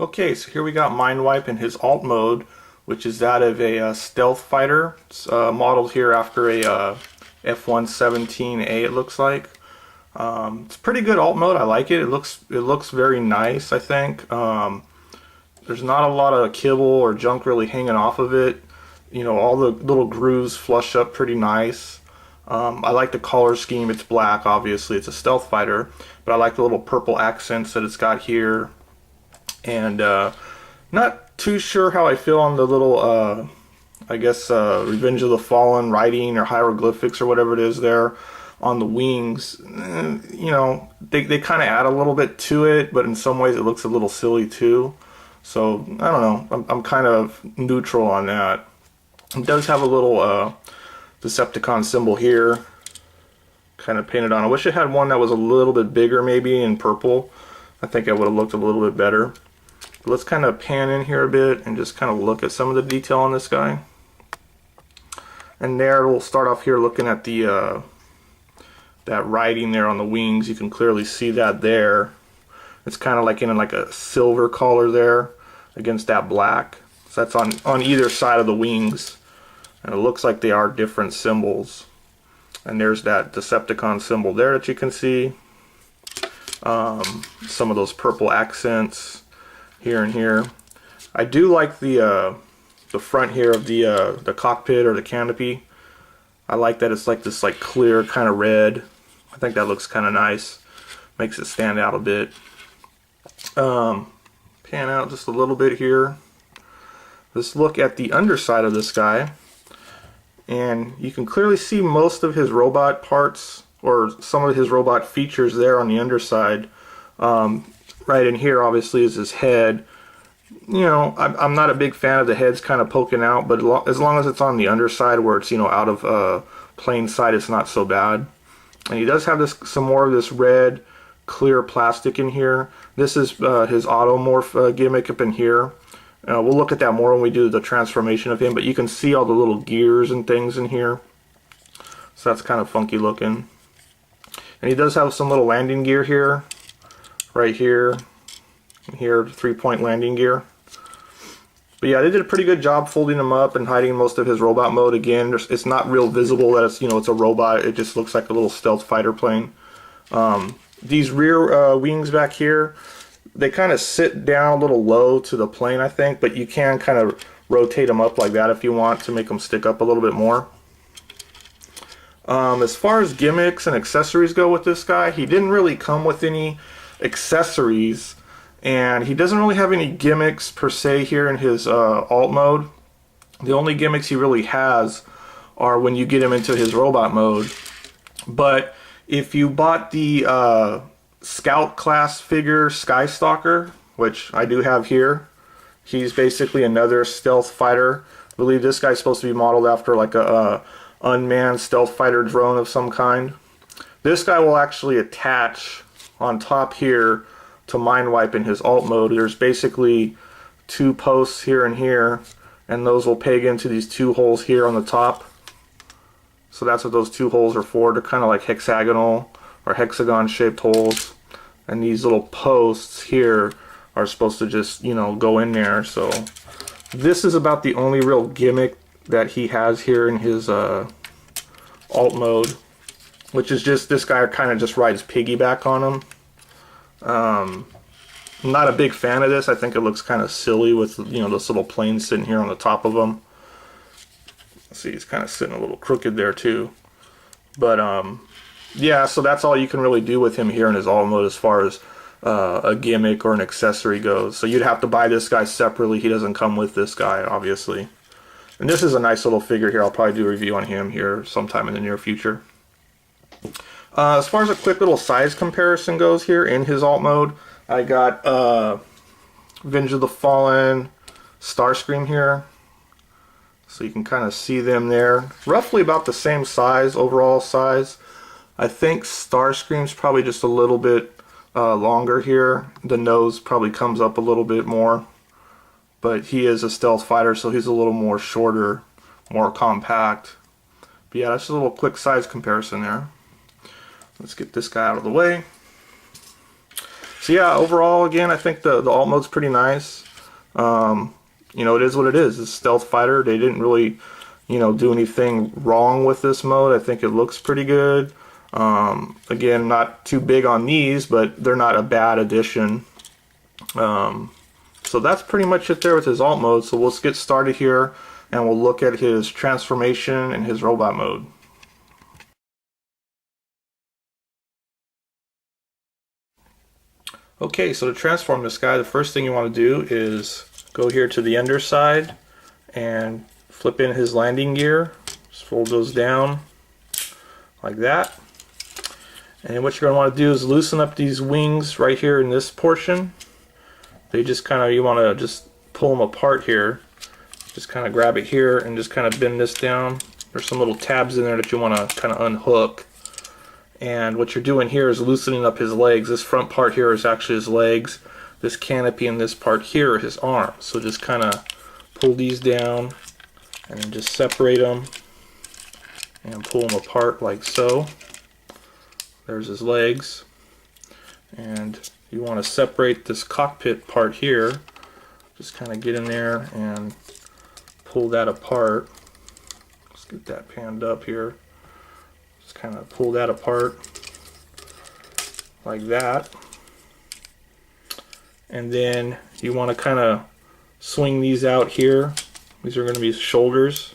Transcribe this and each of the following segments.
Okay, so here we got Mindwipe in his alt mode, which is that of a stealth fighter. It's modeled here after a F-117A, it looks like. It's pretty good alt mode. I like it. It looks very nice, I think. There's not a lot of kibble or junk really hanging off of it. You know, all the little grooves flush up pretty nice. I like the color scheme. It's black, obviously. It's a stealth fighter, but I like the little purple accents that it's got here. And not too sure how I feel on the little, I guess, Revenge of the Fallen writing or hieroglyphics or whatever it is there on the wings. You know, they kind of add a little bit to it, but in some ways it looks a little silly too. So, I don't know. I'm kind of neutral on that. It does have a little Decepticon symbol here, kind of painted on. I wish it had one that was a little bit bigger, maybe in purple. I think it would have looked a little bit better. But let's kind of pan in here a bit and just kind of look at some of the detail on this guy. And there, we'll start off here looking at the that writing there on the wings. You can clearly see that there. It's kind of like in like a silver color there against that black. So that's on either side of the wings. And it looks like they are different symbols. And there's that Decepticon symbol there that you can see. Some of those purple accents here and here. I do like the front here of the cockpit or the canopy. I like that it's like this like clear kind of red. I think that looks kind of nice. Makes it stand out a bit. Pan out just a little bit here. Let's look at the underside of this guy. And you can clearly see most of his robot parts, or some of his robot features there on the underside. Right in here obviously is his head. You know, I'm not a big fan of the heads kind of poking out, but as long as it's on the underside where it's, you know, out of plain sight, it's not so bad. And he does have some more of this red clear plastic in here. This is his automorph gimmick up in here. We'll look at that more when we do the transformation of him, but you can see all the little gears and things in here. So that's kind of funky looking. And he does have some little landing gear here, right here, and here, 3-point landing gear. But yeah, they did a pretty good job folding him up and hiding most of his robot mode. Again, it's not real visible that it's, you know, it's a robot. It just looks like a little stealth fighter plane. These rear wings back here, they kind of sit down a little low to the plane, I think, but you can kind of rotate them up like that if you want to make them stick up a little bit more. As far as gimmicks and accessories go with this guy, he didn't really come with any accessories, and he doesn't really have any gimmicks per se here in his alt mode. The only gimmicks he really has are when you get him into his robot mode. But if you bought the Scout class figure Skystalker, which I do have here, he's basically another stealth fighter. I believe this guy's supposed to be modeled after like a unmanned stealth fighter drone of some kind. This guy will actually attach on top here to Mindwipe in his alt mode. There's basically 2 posts here and here, and those will peg into these 2 holes here on the top. So that's what those 2 holes are for. They're kind of like hexagonal or hexagon shaped holes, and these little posts here are supposed to just, you know, go in there. So this is about the only real gimmick that he has here in his alt mode, which is just this guy kind of just rides piggyback on him. I'm not a big fan of this. I think it looks kind of silly with, you know, this little plane sitting here on the top of him. See, he's kind of sitting a little crooked there too. But yeah, so that's all you can really do with him here in his alt mode as far as a gimmick or an accessory goes. So you'd have to buy this guy separately. He doesn't come with this guy, obviously. And this is a nice little figure here. I'll probably do a review on him here sometime in the near future. As far as a quick little size comparison goes here in his alt mode, I got Revenge of the Fallen, Starscream here. So you can kind of see them there. Roughly about the same size, overall size. I think Starscream's probably just a little bit longer here. The nose probably comes up a little bit more. But he is a stealth fighter, so he's a little more shorter, more compact. But yeah, that's just a little quick size comparison there. Let's get this guy out of the way. So yeah, overall, again, I think the alt mode's pretty nice. You know, it is what it is. It's a stealth fighter. They didn't really, you know, do anything wrong with this mode. I think it looks pretty good. Again, not too big on these, but they're not a bad addition. So that's pretty much it there with his alt mode. So let's get started here, and we'll look at his transformation and his robot mode. Okay, so to transform this guy, the first thing you want to do is go here to the underside and flip in his landing gear. Just fold those down like that. And what you're going to want to do is loosen up these wings right here in this portion. They just kind of, you want to just pull them apart here. Just kind of grab it here and just kind of bend this down. There's some little tabs in there that you want to kind of unhook. And what you're doing here is loosening up his legs. This front part here is actually his legs. This canopy and this part here are his arms. So just kind of pull these down and then just separate them and pull them apart like so. There's his legs. And you want to separate this cockpit part here. Just kind of get in there and pull that apart. Let's get that panned up here. Just kind of pull that apart like that. And then you want to kind of swing these out here. These are going to be shoulders.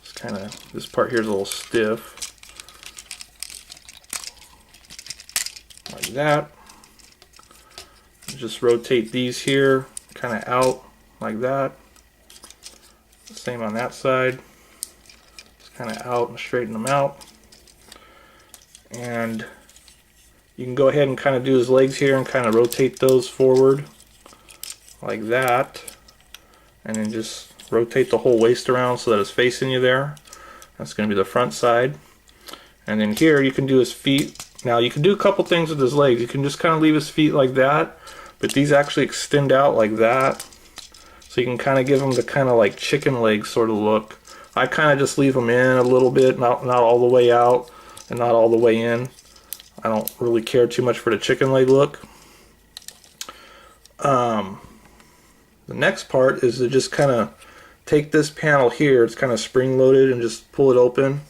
Just kind of, this part here is a little stiff. Like that. Just rotate these here, kind of out like that. Same on that side. Just kind of out and straighten them out. And you can go ahead and kind of do his legs here and kind of rotate those forward like that. And then just rotate the whole waist around so that it's facing you there. That's going to be the front side. And then here you can do his feet. Now you can do a couple things with his legs. You can just kind of leave his feet like that, but these actually extend out like that. So you can kind of give them the kind of like chicken leg sort of look. I kind of just leave them in a little bit, not all the way out and not all the way in. I don't really care too much for the chicken leg look. The next part is to just kind of take this panel here, it's kind of spring loaded, and just pull it open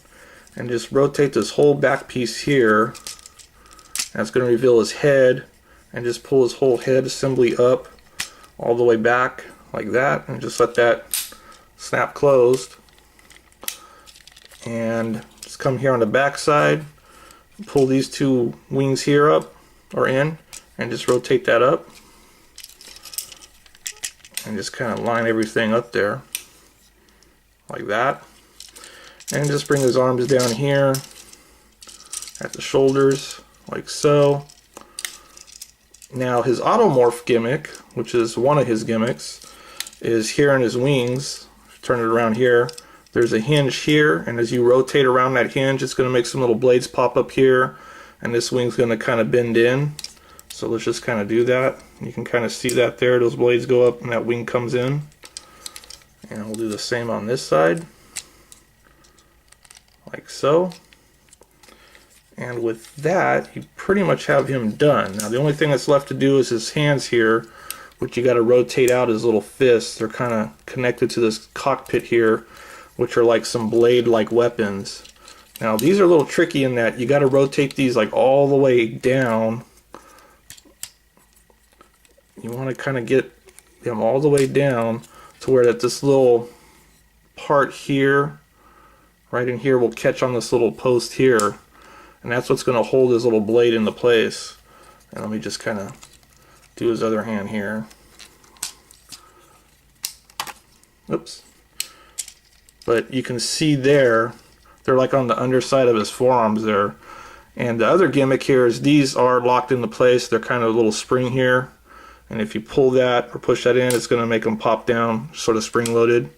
and just rotate this whole back piece here. That's going to reveal his head, and just pull his whole head assembly up all the way back like that, and just let that snap closed. And just come here on the back side, pull these two wings here up or in, and just rotate that up and just kind of line everything up there like that. And just bring his arms down here at the shoulders like so. Now his automorph gimmick, which is one of his gimmicks, is here in his wings. Turn it around here. There's a hinge here, and as you rotate around that hinge, it's going to make some little blades pop up here, and this wing's going to kind of bend in. So let's just kind of do that. You can kind of see that there. Those blades go up and that wing comes in. And we'll do the same on this side, like so. And with that, you pretty much have him done. Now the only thing that's left to do is his hands here, which you got to rotate out his little fists. They're kind of connected to this cockpit here, which are like some blade-like weapons. Now these are a little tricky in that you got to rotate these like all the way down. You want to kind of get them all the way down to where that this little part here, right in here, will catch on this little post here. And that's what's going to hold his little blade into place. And let me just kind of do his other hand here. Oops. But you can see there, they're like on the underside of his forearms there. And the other gimmick here is these are locked into place. They're kind of a little spring here. And if you pull that or push that in, it's going to make them pop down, sort of spring loaded.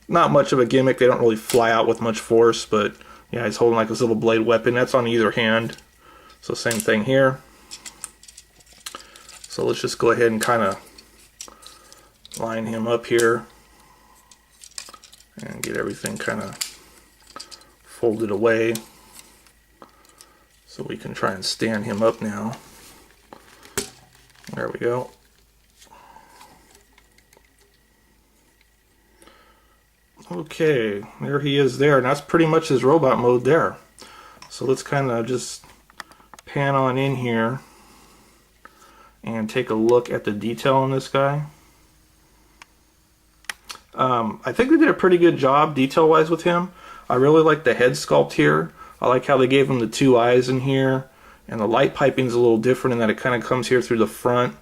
Not much of a gimmick. They don't really fly out with much force, but yeah, he's holding like this little blade weapon. That's on either hand. So same thing here. So let's just go ahead and kind of line him up here and get everything kind of folded away so we can try and stand him up now. There we go. Okay, there he is there, and that's pretty much his robot mode there. So let's kind of just pan on in here and take a look at the detail on this guy. I think they did a pretty good job detail-wise with him. I really like the head sculpt here. I like how they gave him the two eyes in here, and the light piping is a little different in that it kind of comes here through the front.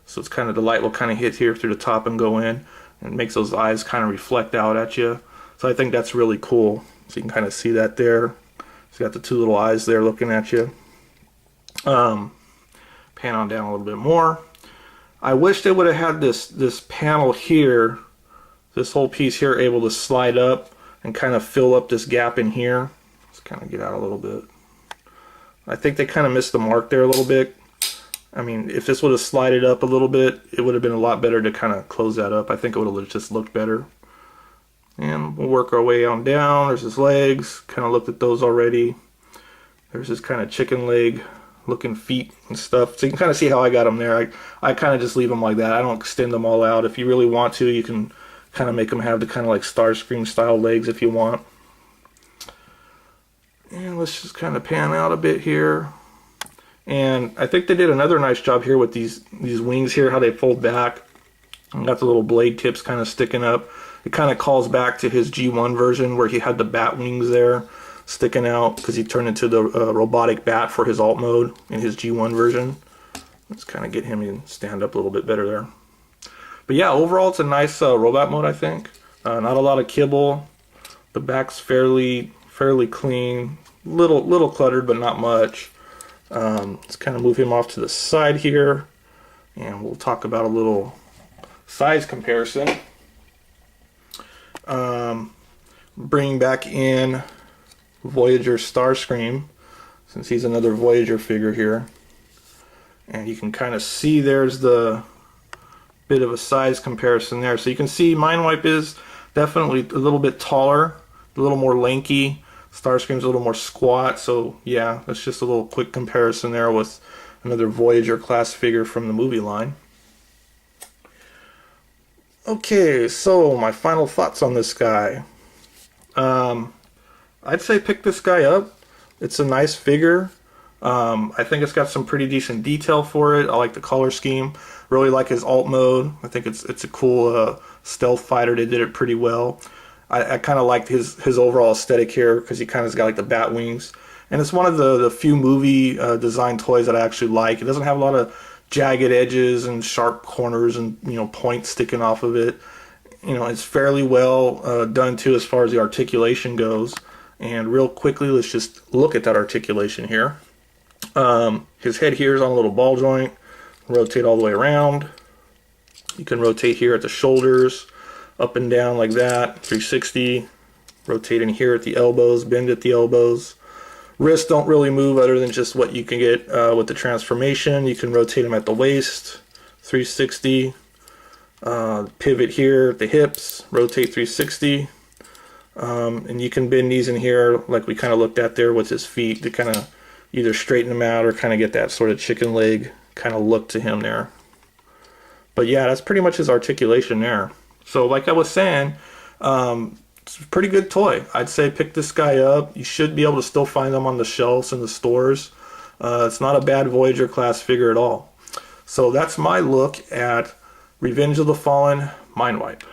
So it's kind of, the light will kind of hit here through the top and go in, and it makes those eyes kind of reflect out at you. So I think that's really cool. So you can kind of see that there. It's got the two little eyes there looking at you. Pan on down a little bit more. I wish they would have had this panel here, this whole piece here, able to slide up and kind of fill up this gap in here. Let's kind of get out a little bit. I think they kind of missed the mark there a little bit. I mean, if this would have slided up a little bit, it would have been a lot better to kind of close that up. I think it would have just looked better. And we'll work our way on down. There's his legs. Kind of looked at those already. There's his kind of chicken leg looking feet and stuff. So you can kind of see how I got them there. I kind of just leave them like that. I don't extend them all out. If you really want to, you can kind of make them have the kind of like Starscream style legs if you want. And let's just kind of pan out a bit here. And I think they did another nice job here with these wings here, how they fold back. And got the little blade tips kind of sticking up. It kind of calls back to his G1 version where he had the bat wings there sticking out because he turned into the robotic bat for his alt mode in his G1 version. Let's kind of get him to stand up a little bit better there. But yeah, overall it's a nice robot mode, I think. Not a lot of kibble. The back's fairly clean. Little cluttered, but not much. Let's kind of move him off to the side here, and we'll talk about a little size comparison. Bring back in Voyager Starscream, since he's another Voyager figure here. And you can kind of see there's the bit of a size comparison there. So you can see Mindwipe is definitely a little bit taller, a little more lanky. Starscream's a little more squat. So yeah, that's just a little quick comparison there with another Voyager class figure from the movie line. Okay, so my final thoughts on this guy. I'd say pick this guy up. It's a nice figure. I think it's got some pretty decent detail for it. I like the color scheme. Really like his alt mode. I think it's a cool stealth fighter. They did it pretty well. I kind of liked his overall aesthetic here because he kind of got like the bat wings. And it's one of the few movie design toys that I actually like. It doesn't have a lot of jagged edges and sharp corners and points sticking off of it. It's fairly well done too as far as the articulation goes. And real quickly, let's just look at that articulation here. His head here is on a little ball joint. Rotate all the way around. You can rotate here at the shoulders, up and down like that, 360. Rotate in here at the elbows, bend at the elbows. Wrists don't really move other than just what you can get with the transformation. You can rotate them at the waist, 360. Pivot here at the hips, rotate 360. And you can bend these in here like we kind of looked at there with his feet to kind of either straighten them out or kind of get that sort of chicken leg kind of look to him there. But yeah, that's pretty much his articulation there. So like I was saying, it's a pretty good toy. I'd say pick this guy up. You should be able to still find them on the shelves in the stores. It's not a bad Voyager class figure at all. So that's my look at Revenge of the Fallen Mindwipe.